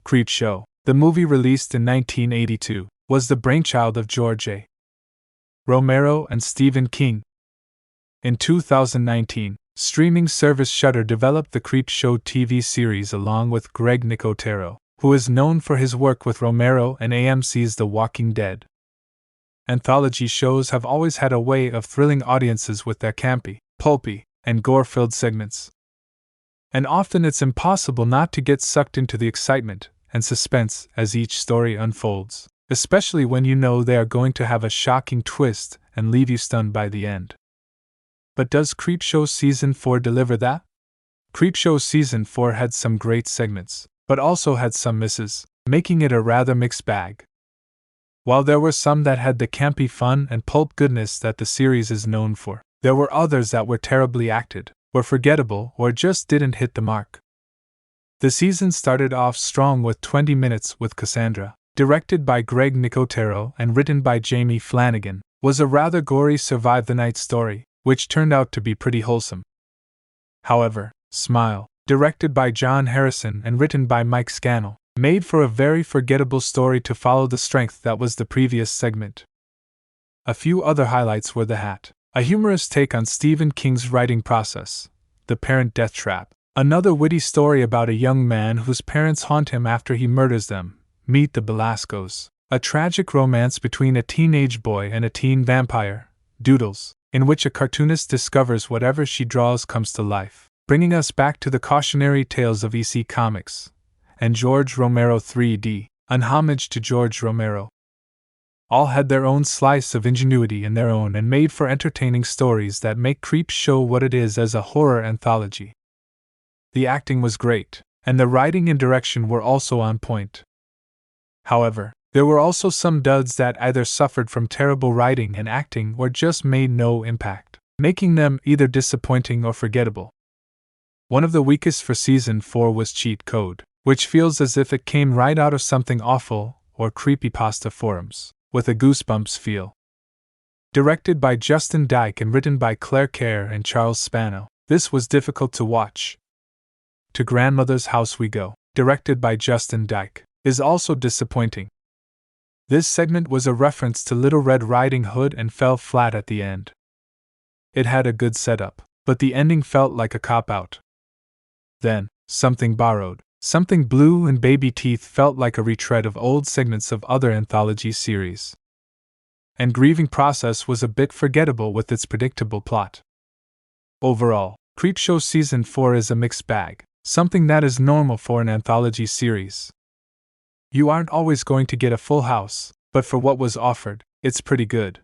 Creepshow, the movie released in 1982, was the brainchild of George A. Romero and Stephen King. In 2019, streaming service Shudder developed the Creepshow TV series along with Greg Nicotero, who is known for his work with Romero and AMC's The Walking Dead. Anthology shows have always had a way of thrilling audiences with their campy, pulpy, and gore-filled segments. And often it's impossible not to get sucked into the excitement and suspense as each story unfolds, especially when you know they are going to have a shocking twist and leave you stunned by the end. But does Creepshow Season 4 deliver that? Creepshow Season 4 had some great segments, but also had some misses, making it a rather mixed bag. While there were some that had the campy fun and pulp goodness that the series is known for, there were others that were terribly acted, were forgettable, or just didn't hit the mark. The season started off strong with 20 Minutes with Cassandra, directed by Greg Nicotero and written by Jamie Flanagan, was a rather gory survive-the-night story, which turned out to be pretty wholesome. However, Smile, directed by John Harrison and written by Mike Scannell, made for a very forgettable story to follow the strength that was the previous segment. A few other highlights were The Hat, a humorous take on Stephen King's writing process, The Parent Death Trap, another witty story about a young man whose parents haunt him after he murders them, Meet the Belascos, a tragic romance between a teenage boy and a teen vampire, Doodles, in which a cartoonist discovers whatever she draws comes to life, bringing us back to the cautionary tales of EC Comics, and George Romero 3D, an homage to George Romero. All had their own slice of ingenuity in their own and made for entertaining stories that make Creepshow what it is as a horror anthology. The acting was great, and the writing and direction were also on point. However, there were also some duds that either suffered from terrible writing and acting or just made no impact, making them either disappointing or forgettable. One of the weakest for Season 4 was Cheat Code, which feels as if it came right out of something awful or creepypasta forums, with a Goosebumps feel. Directed by Justin Dyke and written by Claire Kerr and Charles Spano, this was difficult to watch. To Grandmother's House We Go, directed by Justin Dyke, is also disappointing. This segment was a reference to Little Red Riding Hood and fell flat at the end. It had a good setup, but the ending felt like a cop-out. Then, Something Borrowed, Something Blue and Baby Teeth felt like a retread of old segments of other anthology series. And Grieving Process was a bit forgettable with its predictable plot. Overall, Creepshow Season 4 is a mixed bag, something that is normal for an anthology series. You aren't always going to get a full house, but for what was offered, it's pretty good.